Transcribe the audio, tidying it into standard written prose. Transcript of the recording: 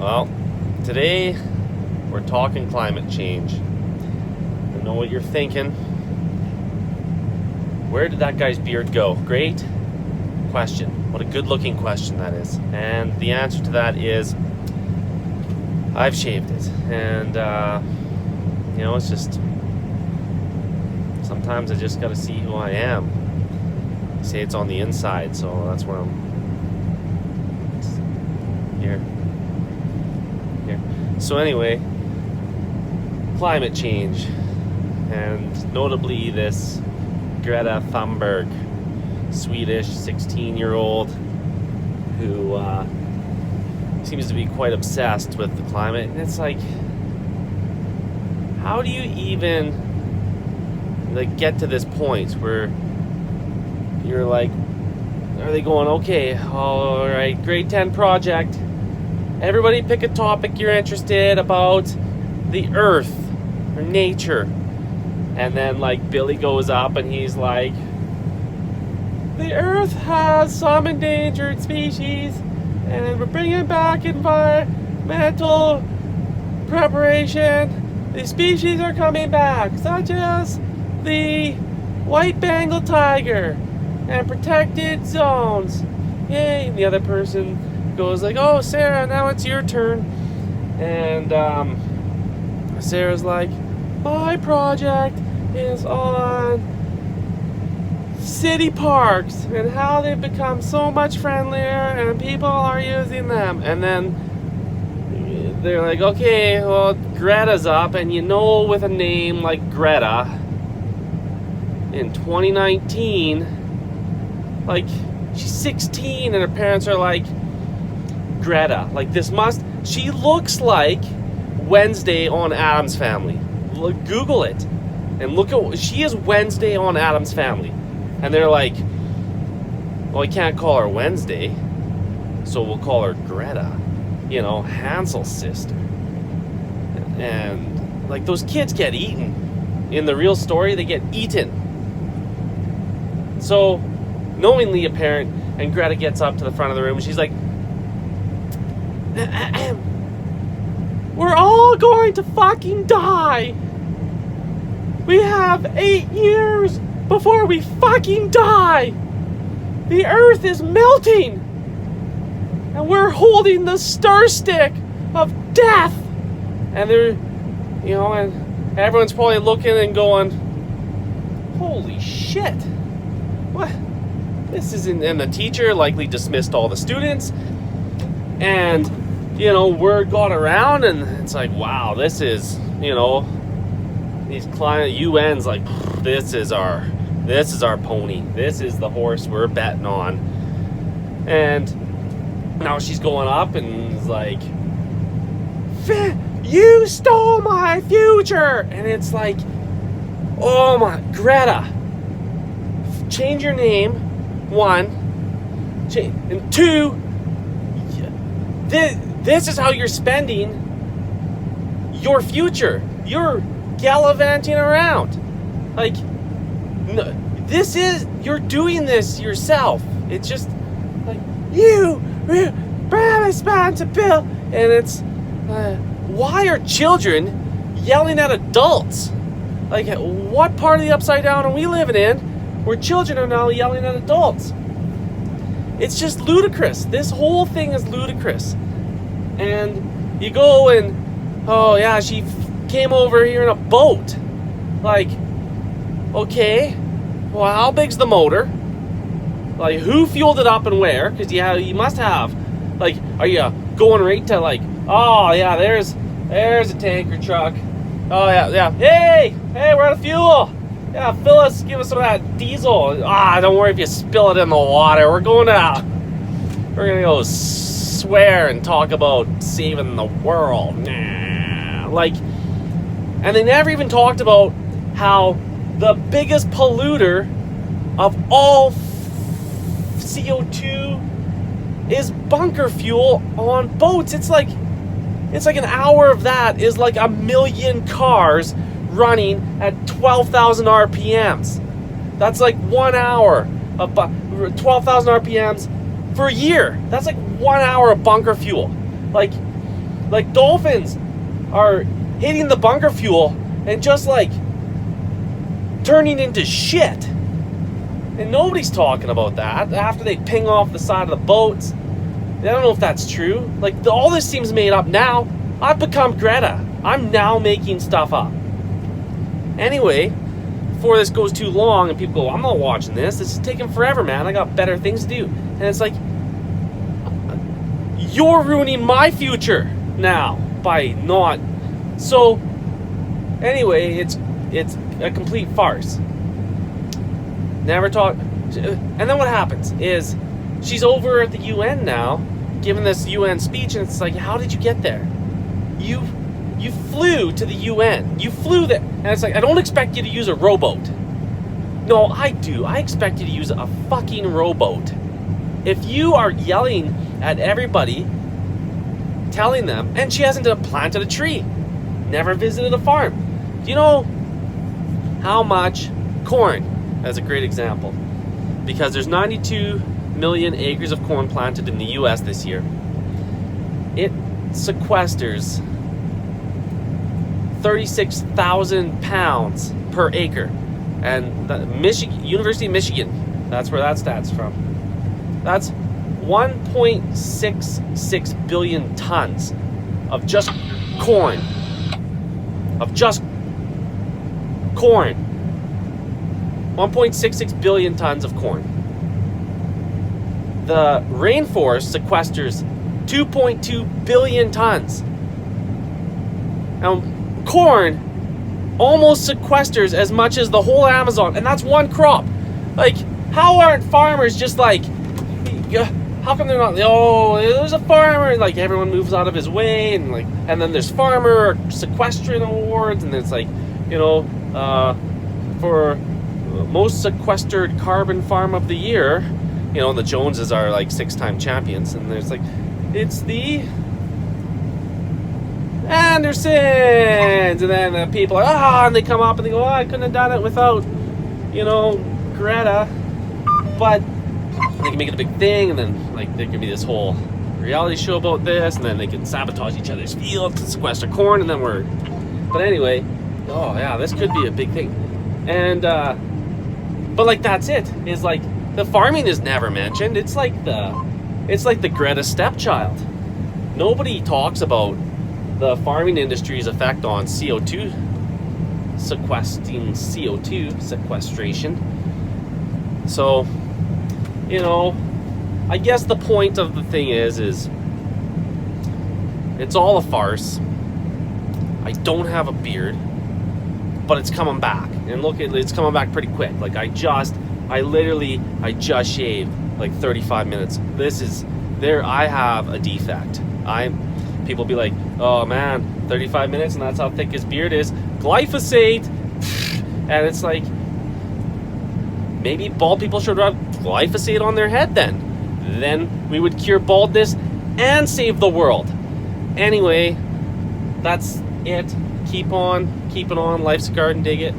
Well, today we're talking climate change. I know what you're thinking. Where did that guy's beard go? Great question. What a good looking question that is. And the answer to that is I've shaved it. And, it's just sometimes I just gotta see who I am. They say it's on the inside, so that's where I'm. Here. So anyway, climate change, and notably this Greta Thunberg, Swedish 16-year-old who seems to be quite obsessed with the climate. And it's like, how do you even get to this point where you're like, are they going, okay, all right, grade 10 project, everybody pick a topic you're interested about the earth or nature. And then Billy goes up and he's like, the earth has some endangered species and we're bringing back environmental preparation. The species are coming back, such as the white Bengal tiger and protected zones. Yay. And the other person goes like, oh, Sarah, now it's your turn. And Sarah's like, my project is on city parks and how they've become so much friendlier and people are using them. And then they're like, okay, well, Greta's up. And with a name like Greta in 2019, she's 16 and her parents are like, Greta, she looks like Wednesday on Addams Family. Google it and look at, she is Wednesday on Addams Family. And they're like, well, we can't call her Wednesday, so we'll call her Greta, Hansel's sister. And those kids get eaten. In the real story, they get eaten. So knowingly a parent, and Greta gets up to the front of the room and she's like, we're all going to fucking die. We have 8 years before we fucking die. The earth is melting and we're holding the star stick of death. And they're, and everyone's probably looking and going, holy shit. What? This isn't. And the teacher likely dismissed all the students. And, word got around and it's like, wow, this is, these climate UN's like, this is our pony. This is the horse we're betting on. And now she's going up and is like, you stole my future. And it's like, oh my, Greta, change your name, 1, and 2, this is how you're spending your future. You're gallivanting around. You're doing this yourself. It's just you responsible. And it's, why are children yelling at adults? What part of the upside down are we living in where children are now yelling at adults? It's just ludicrous. This whole thing is ludicrous. And you go and, oh yeah, she came over here in a boat. Okay, well, how big's the motor? Who fueled it up and where? Because you must have. Are you going right to oh yeah, there's a tanker truck. Oh yeah. Hey, we're out of fuel. Yeah, give us some of that diesel. Don't worry if you spill it in the water. We're gonna go swear and talk about saving the world. And they never even talked about how the biggest polluter of all CO2 is bunker fuel on boats. It's like an hour of that is like 1 million cars running at 12,000 RPMs. That's 1 hour of 12,000 RPMs for a year. That's 1 hour of bunker fuel. Like, dolphins are hitting the bunker fuel and just like turning into shit. And nobody's talking about that after they ping off the side of the boats. I don't know if that's true. Like, all this seems made up now. I've become Greta. I'm now making stuff up. Anyway, before this goes too long and people go, I'm not watching this. This is taking forever, man. I got better things to do. And it's like, you're ruining my future now by not. So, anyway, it's a complete farce. Never talk. And then what happens is she's over at the UN now, giving this UN speech, and it's like, how did you get there? You flew to the UN. You flew there. And it's like, I don't expect you to use a rowboat. No, I do. I expect you to use a fucking rowboat. If you are yelling at everybody, telling them, and she hasn't planted a tree, never visited a farm. Do you know how much corn, as a great example, because there's 92 million acres of corn planted in the US this year. It sequesters 36,000 pounds per acre. And the University of Michigan, that's where that stat's from. That's 1.66 billion tons of just corn. Of just corn. 1.66 billion tons of corn. The rainforest sequesters 2.2 billion tons. Now, corn almost sequesters as much as the whole Amazon, and that's one crop. Like, how aren't farmers just like, how come they're not, oh, there's a farmer, and like everyone moves out of his way, and like, and then there's farmer sequestration awards, and it's like, you know, for most sequestered carbon farm of the year, you know, the Joneses are like 6-time champions, and there's like, it's the Andersons, and then the people are, and they come up and they go, I couldn't have done it without, you know, Greta. But they can make it a big thing, and then like there can be this whole reality show about this, and then they can sabotage each other's fields to sequester corn, and then but anyway, oh yeah, this could be a big thing. And but like, that's it, is like the farming is never mentioned. It's like the Greta stepchild. Nobody talks about the farming industry's effect on CO2 sequestration. So, you know, I guess the point of the thing is it's all a farce. I don't have a beard, but it's coming back. And look, it's coming back pretty quick. Like, I just shaved like 35 minutes. I have a defect. People be like, oh man, 35 minutes and that's how thick his beard is. Glyphosate. And it's like, maybe bald people should have glyphosate on their head then. Then we would cure baldness and save the world. Anyway, that's it. Keep on keeping on. Life's a garden, dig it.